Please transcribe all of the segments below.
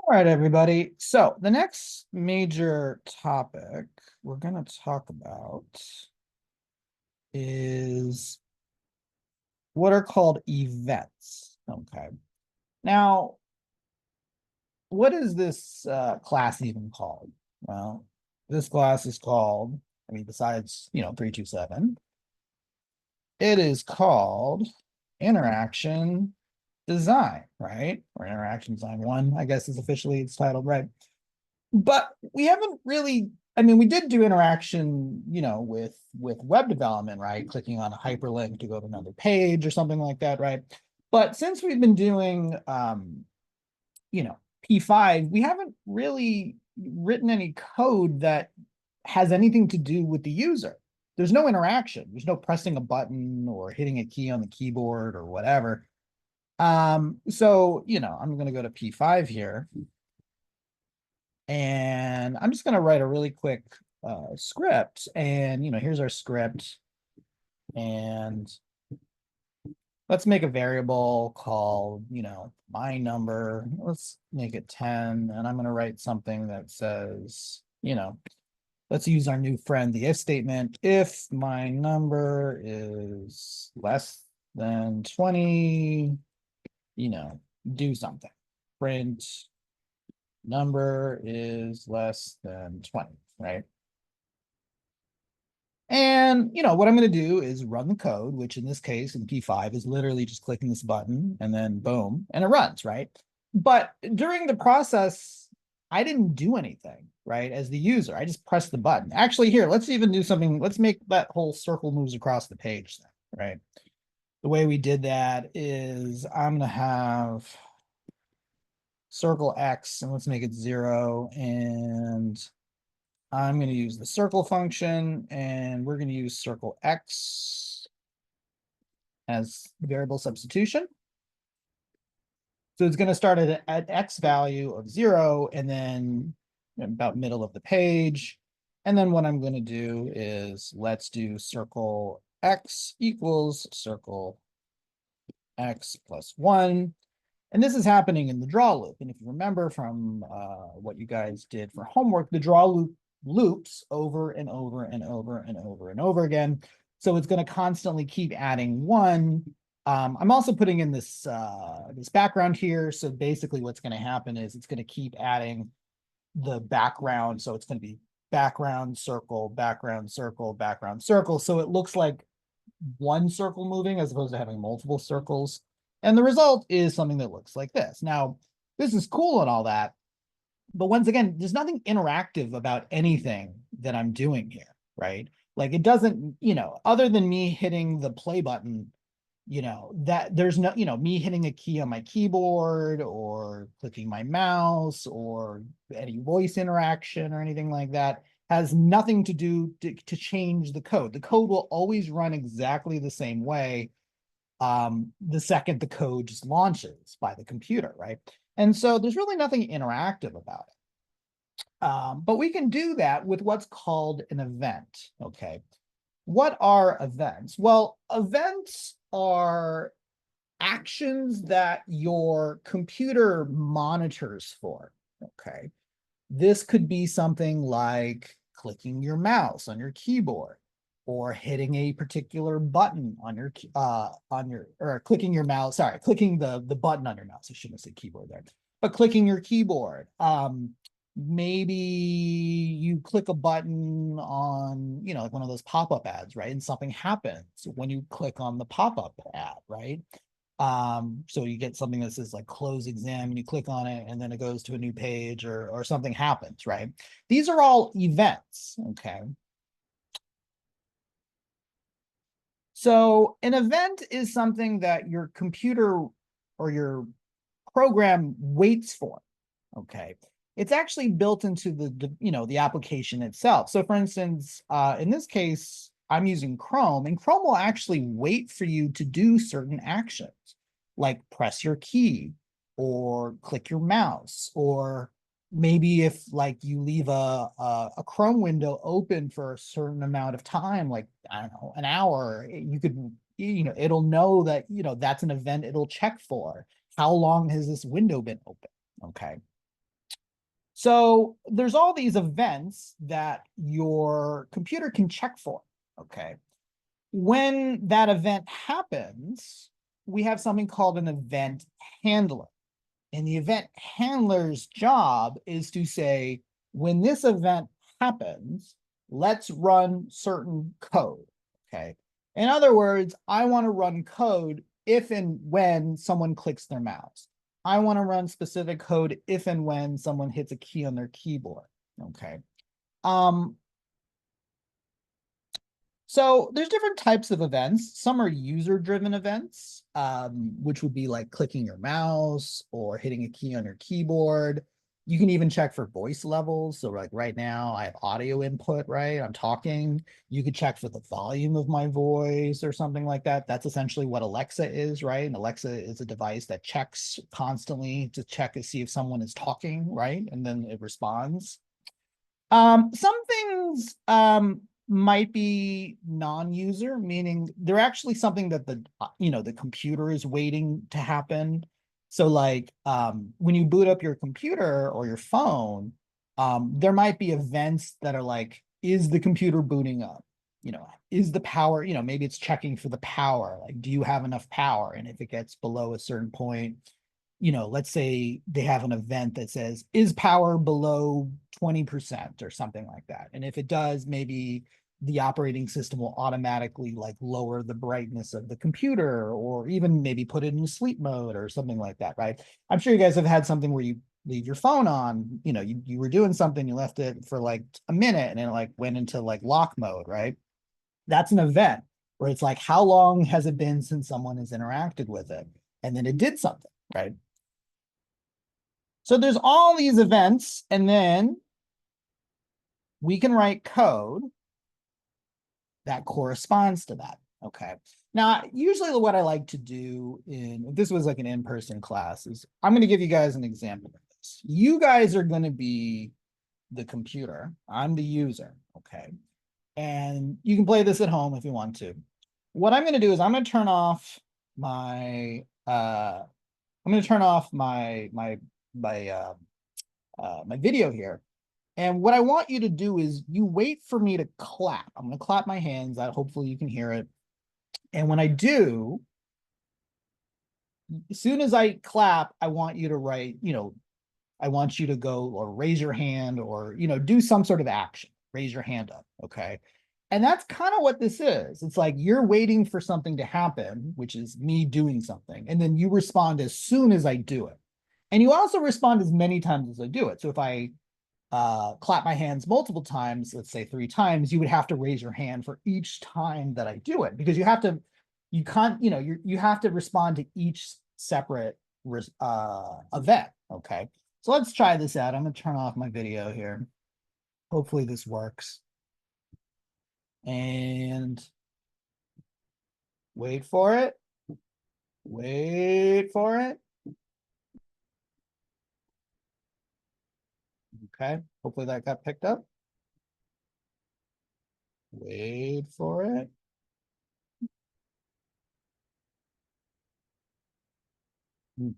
All right, everybody. So the next major topic we're going to talk about is what are called events. Okay. Now, what is this class even called? Well, this class is called, besides, 327, it is called interaction design, right? Or interaction design one, I guess is officially it's titled, right? But we haven't really, we did do interaction, with web development, right? Clicking on a hyperlink to go to another page or something like that, right? But since we've been doing you know, P5, we haven't really written any code that has anything to do with the user. There's no interaction. There's no pressing a button or hitting a key on the keyboard or whatever. So, I'm going to go to P5 here. And I'm just going to write a really quick script. And, here's our script. And let's make a variable called, my number. Let's make it 10. And I'm going to write something that says, let's use our new friend, the if statement. If my number is less than 20, do something. Print number is less than 20, right? And, what I'm going to do is run the code, which in this case, in P5, is literally just clicking this button and then boom, and it runs, right? But during the process, I didn't do anything, right? As the user, I just pressed the button. Actually, here, let's even do something. Let's make that whole circle moves across the page then, right? The way we did that is I'm going to have circle X, and let's make it 0, and I'm going to use the circle function, and we're going to use circle X as variable substitution. So it's going to start at X value of 0, and then about middle of the page. And then what I'm going to do is let's do circle X equals circle X plus 1. And this is happening in the draw loop. And if you remember from what you guys did for homework, the draw loop loops over and over and over and over and over again. So it's going to constantly keep adding 1. I'm also putting in this this background here. So basically what's going to happen is it's going to keep adding the background. So it's going to be background, circle, background, circle, background, circle. So it looks like one circle moving as opposed to having multiple circles. And the result is something that looks like this. Now, this is cool and all that, but once again, there's nothing interactive about anything that I'm doing here, right? Like it doesn't, other than me hitting the play button, that there's no, me hitting a key on my keyboard or clicking my mouse or any voice interaction or anything like that has nothing to do to change the code. The code will always run exactly the same way the second the code just launches by the computer, right? And so there's really nothing interactive about it. But we can do that with what's called an event, okay? What are events? Well, events are actions that your computer monitors for, okay? This could be something like clicking your mouse on your keyboard or hitting a particular button on your or clicking your mouse, sorry, clicking the button on your mouse. I shouldn't have said keyboard there, but clicking your keyboard. Maybe you click a button on, like one of those pop-up ads, right? And something happens when you click on the pop-up ad, right? So you get something that says like close exam and you click on it and then it goes to a new page or something happens, right? These are all events, okay? So an event is something that your computer or your program waits for, okay? It's actually built into the application itself. So for instance, in this case, I'm using Chrome, and Chrome will actually wait for you to do certain actions, like press your key or click your mouse, or maybe if like you leave a Chrome window open for a certain amount of time, like I don't know, an hour, you could, it'll know that, that's an event it'll check for. How long has this window been open? Okay. So there's all these events that your computer can check for, okay? When that event happens, we have something called an event handler. And the event handler's job is to say, when this event happens, let's run certain code, okay? In other words, I want to run code if and when someone clicks their mouse. I want to run specific code if and when someone hits a key on their keyboard, okay? Um, so there's different types of events. Some are user-driven events, which would be like clicking your mouse or hitting a key on your keyboard. You can even check for voice levels. So like right now I have audio input, right? I'm talking. You could check for the volume of my voice or something like that. That's essentially what Alexa is, right? And Alexa is a device that checks constantly to check to see if someone is talking, right? And then it responds. Some things might be non-user, meaning they're actually something that the computer is waiting to happen. So like when you boot up your computer or your phone, there might be events that are like, is the computer booting up? Is the power, maybe it's checking for the power. Like, do you have enough power? And if it gets below a certain point, let's say they have an event that says, is power below 20% or something like that. And if it does, maybe the operating system will automatically like lower the brightness of the computer or even maybe put it in sleep mode or something like that, right? I'm sure you guys have had something where you leave your phone on, you were doing something, you left it for like a minute and it like went into like lock mode, right? That's an event where it's like, how long has it been since someone has interacted with it? And then it did something, right? So there's all these events, and then we can write code that corresponds to that. Okay. Now, usually what I like to do if this was like an in-person class is I'm going to give you guys an example of this. You guys are going to be the computer. I'm the user. Okay. And you can play this at home if you want to. What I'm going to do is I'm going to turn off my my video here. And what I want you to do is you wait for me to clap. I'm going to clap my hands out. Hopefully you can hear it. And when I do, as soon as I clap, I want you to write, I want you to go or raise your hand or, do some sort of action. Raise your hand up. Okay. And that's kind of what this is. It's like you're waiting for something to happen, which is me doing something. And then you respond as soon as I do it. And you also respond as many times as I do it. So if I clap my hands multiple times, let's say 3 times, you would have to raise your hand for each time that I do it because you can't, you have to respond to each separate event. Okay. So let's try this out. I'm going to turn off my video here. Hopefully this works. And wait for it. Wait for it. Okay. Hopefully that got picked up. Wait for it.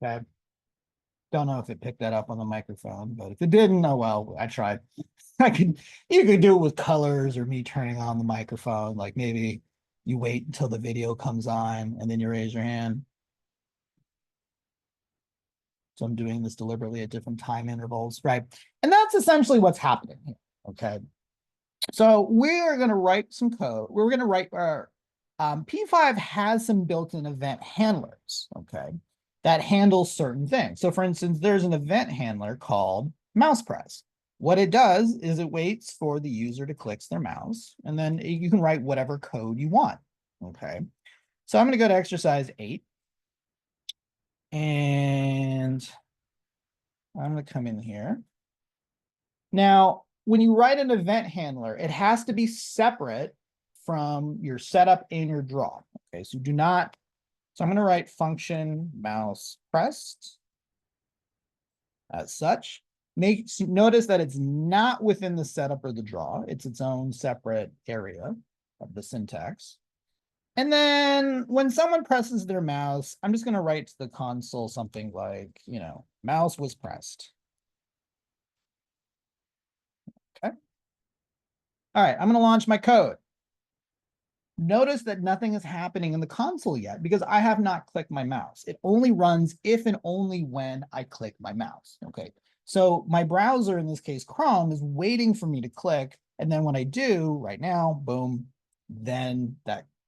Okay. Don't know if it picked that up on the microphone, but if it didn't, oh well, I tried. You could do it with colors or me turning on the microphone. Like maybe you wait until the video comes on and then you raise your hand. So I'm doing this deliberately at different time intervals, right? And that's essentially what's happening here. Okay. So we're going to write some code. We're going to write our P5 has some built-in event handlers, okay, that handle certain things. So for instance, there's an event handler called mouse press. What it does is it waits for the user to click their mouse, and then you can write whatever code you want, okay? So I'm going to go to exercise 8, and I'm going to come in here. Now, when you write an event handler, it has to be separate from your setup and your draw. Okay, so do not, so I'm going to write function mouse pressed as such. Notice that it's not within the setup or the draw. It's its own separate area of the syntax. And then when someone presses their mouse, I'm just going to write to the console something like, mouse was pressed. All right, I'm going to launch my code. Notice that nothing is happening in the console yet because I have not clicked my mouse. It only runs if and only when I click my mouse. Okay, so my browser, in this case Chrome, is waiting for me to click, and then when I do right now, boom, then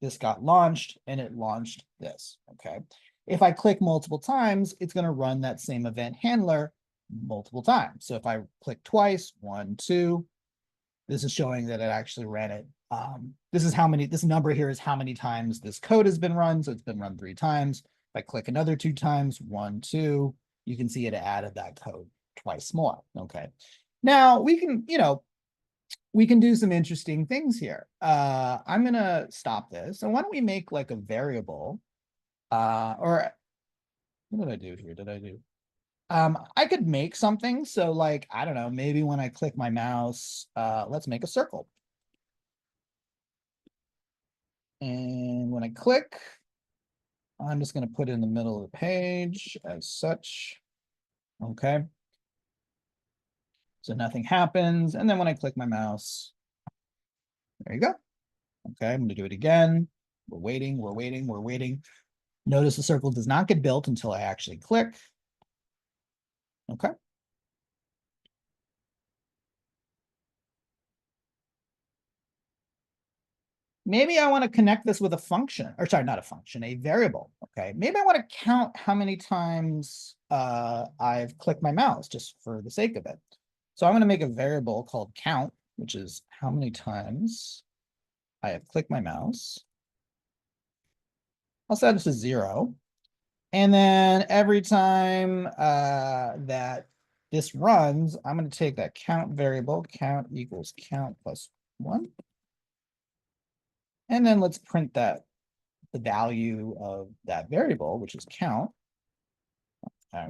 this got launched and it launched this. Okay, if I click multiple times, it's going to run that same event handler multiple times. So if I click twice, 1, 2, this is showing that it actually ran it. This number here is how many times this code has been run. So it's been run 3 times. If I click another 2 times, 1, 2, you can see it added that code twice more. Okay. Now we can, we can do some interesting things here. I'm going to stop this. And why don't we make like a variable, or what did I do here? I could make something. So like, I don't know, maybe when I click my mouse, let's make a circle. And when I click, I'm just going to put it in the middle of the page as such. Okay. So nothing happens. And then when I click my mouse, there you go. Okay, I'm going to do it again. We're waiting, we're waiting, we're waiting. Notice the circle does not get built until I actually click. Okay. Maybe I want to connect this with a function, or sorry, not a function, a variable. Okay, maybe I want to count how many times I've clicked my mouse just for the sake of it. So I'm going to make a variable called count, which is how many times I have clicked my mouse. I'll set it to 0. And then every time that this runs, I'm going to take that count variable, count equals count plus 1. And then let's print that, the value of that variable, which is count. Okay.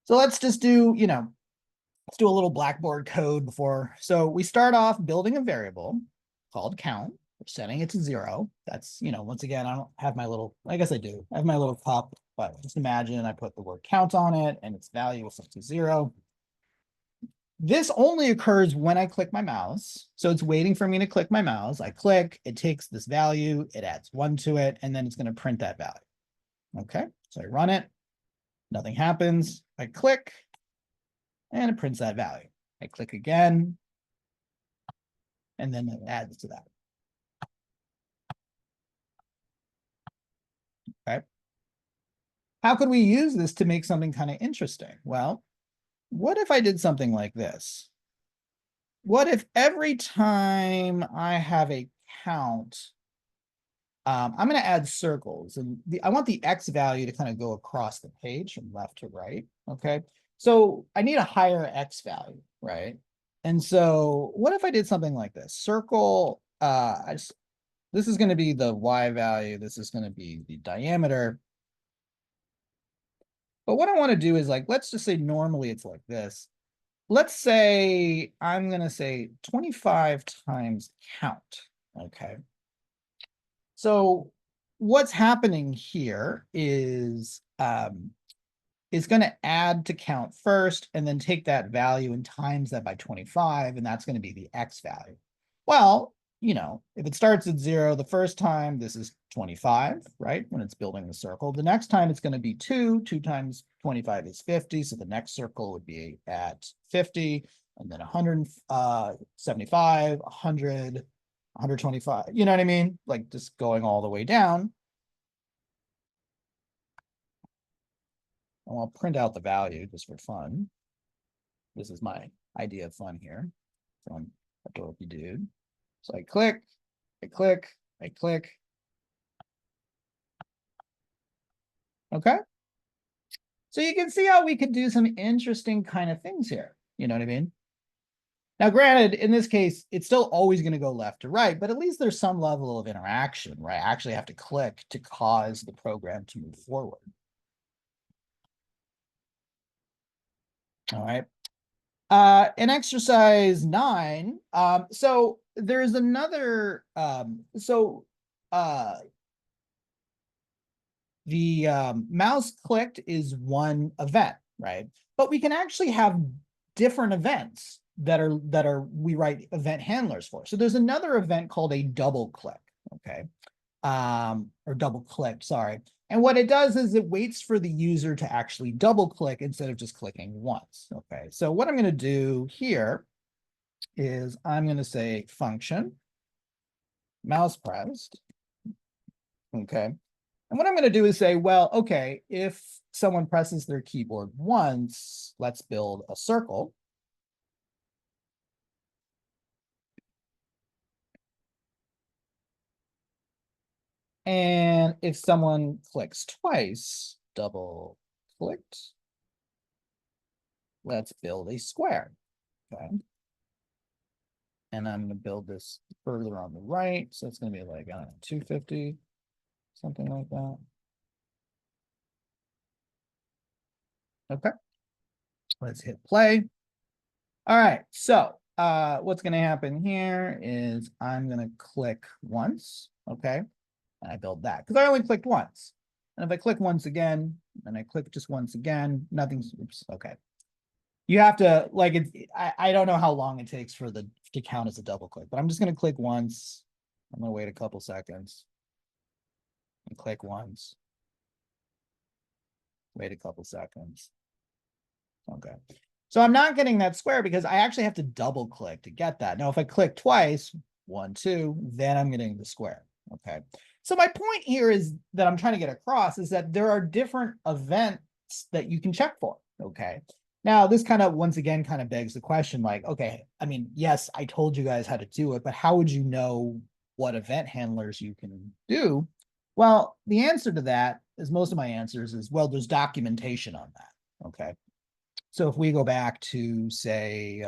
So let's just do, let's do a little Blackboard code before. So we start off building a variable called count. We're setting it to 0. That's, once again, I don't have my little, I guess I do. I have my little cup, but just imagine I put the word count on it and its value is set to 0. This only occurs when I click my mouse. So it's waiting for me to click my mouse. I click, it takes this value, it adds 1 to it, and then it's going to print that value. Okay, so I run it, nothing happens. I click, and it prints that value. I click again, and then it adds to that. Okay. How could we use this to make something kind of interesting? Well, what if I did something like this? What if every time I have a count, I'm going to add circles, and I want the X value to kind of go across the page from left to right. Okay. So I need a higher X value, right? And so what if I did something like this? Circle, this is going to be the Y value. This is going to be the diameter. But what I want to do is like, let's just say normally it's like this. Let's say I'm going to say 25 times count. Okay. So what's happening here is it's going to add to count first and then take that value and times that by 25, and that's going to be the X value. Well, if it starts at 0 the first time, this is 25, right? When it's building the circle. The next time it's going to be 2. 2 times 25 is 50. So the next circle would be at 50, and then 175, 100, 125. You know what I mean? Like just going all the way down. And I'll print out the value just for fun. This is my idea of fun here from a dorky dude. So I click, I click, I click. Okay. So you can see how we could do some interesting kind of things here. You know what I mean? Now, granted, in this case, it's still always going to go left to right, but at least there's some level of interaction where I actually have to click to cause the program to move forward. All right. In exercise 9, so there's another, the mouse clicked is one event, right? But we can actually have different events we write event handlers for. So there's another event called a double click, okay? Or double click, sorry. And what it does is it waits for the user to actually double click instead of just clicking once, okay? So what I'm going to do here is I'm going to say function mouse pressed, okay? And what I'm going to do is say, well, okay, if someone presses their keyboard once, let's build a circle. And if someone clicks twice, double clicked, let's build a square, okay? And I'm going to build this further on the right. So it's going to be like, I don't know, 250, something like that. Okay. Let's hit play. All right. So what's going to happen here is I'm going to click once. Okay. And I build that because I only clicked once. And if I click once again, and I click just once again, nothing's, oops, okay. You have to, like, I don't know how long it takes for the to count as a double click, but I'm just going to click once. I'm going to wait a couple seconds and click once. Wait a couple seconds. Okay. So I'm not getting that square because I actually have to double click to get that. Now, if I click twice, 1, 2, then I'm getting the square. Okay. So my point here is that I'm trying to get across is that there are different events that you can check for. Okay. Now, this kind of, once again, kind of begs the question, like, okay, I mean, yes, I told you guys how to do it, but how would you know what event handlers you can do? Well, the answer to that is most of my answers is, well, there's documentation on that. Okay. So if we go back to, say,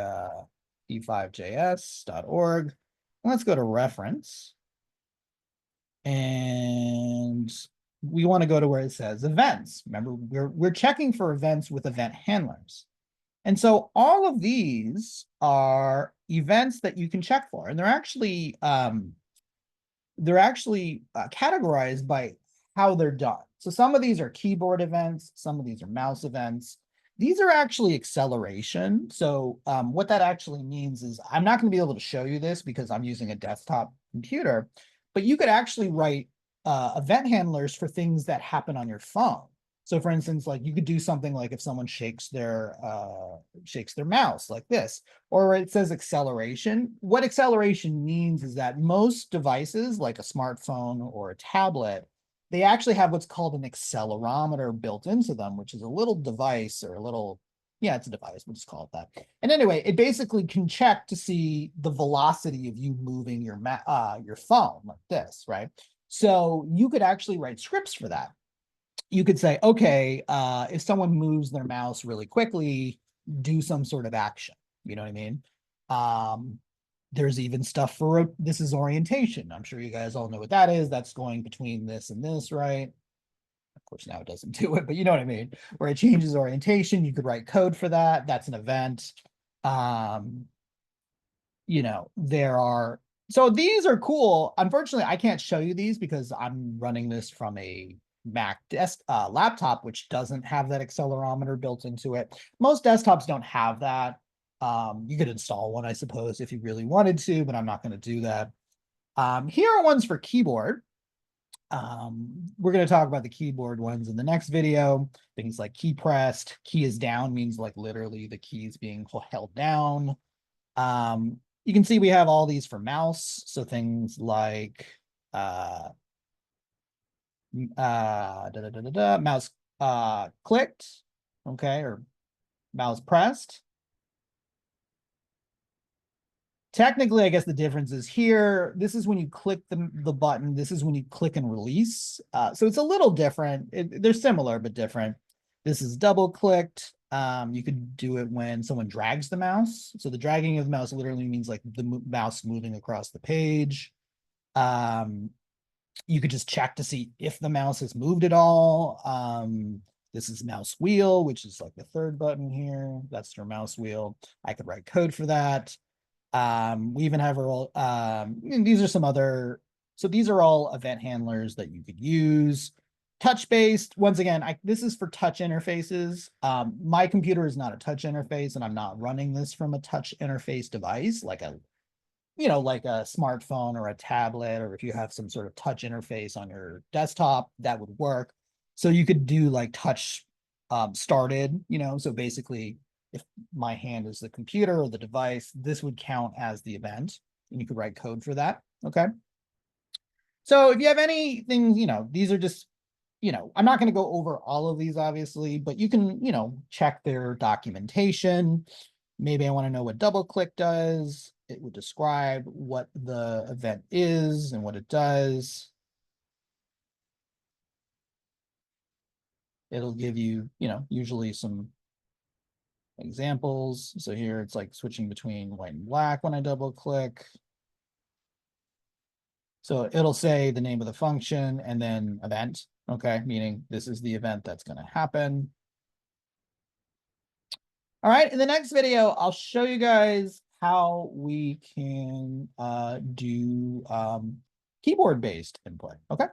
p5js.org, let's go to reference. And we want to go to where it says events. Remember, we're checking for events with event handlers. And so all of these are events that you can check for. And they're actually categorized by how they're done. So some of these are keyboard events, some of these are mouse events. These are actually acceleration. So what that actually means is I'm not going to be able to show you this because I'm using a desktop computer, but you could actually write event handlers for things that happen on your phone. So for instance, like you could do something like if someone shakes their mouse like this, or it says acceleration. What acceleration means is that most devices like a smartphone or a tablet, they actually have what's called an accelerometer built into them, which is a little device or a little, yeah, it's a device, we'll just call it that. And anyway, it basically can check to see the velocity of you moving your phone like this, right? So you could actually write scripts for that. You could say, okay, if someone moves their mouse really quickly, do some sort of action. You know what I mean? There's even stuff for this is orientation. I'm sure you guys all know what that is. That's going between this and this, right? Of course, now it doesn't do it, but you know what I mean? Where it changes orientation, you could write code for that. That's an event. You know, there are, so these are cool. Unfortunately, I can't show you these because I'm running this from a Mac laptop, which doesn't have that accelerometer built into it. Most desktops don't have that. You could install one, I suppose, if you really wanted to, but I'm not going to do that. Here are ones for keyboard. We're going to talk about the keyboard ones in the next video. Things like key pressed, key is down means like literally the key is being held down. You can see we have all these for mouse. So things like mouse clicked, okay, or mouse pressed. Technically, I guess the difference is here. This is when you click the button. This is when you click and release. So it's a little different. They're similar, but different. This is double clicked. You could do it when someone drags the mouse. So the dragging of the mouse literally means like the mouse moving across the page. You could just check to see if the mouse has moved at all. This is mouse wheel, which is like the third button here. That's your mouse wheel. I could write code for that. We even have these are some other, so these are all event handlers that you could use. touch-based, once again, this is for touch interfaces. My computer is not a touch interface, and I'm not running this from a touch interface device like a like a smartphone or a tablet, or if you have some sort of touch interface on your desktop, that would work. So you could do like touch started, so basically if my hand is the computer or the device, this would count as the event, and you could write code for that. Okay. So if you have anything, these are just, I'm not going to go over all of these, obviously, but you can, check their documentation. Maybe I want to know what double click does. It would describe what the event is and what it does. It'll give you, usually some examples. So here it's like switching between white and black when I double click. So it'll say the name of the function and then event, okay, meaning this is the event that's going to happen. All right, in the next video, I'll show you guys how we can do keyboard-based input, okay?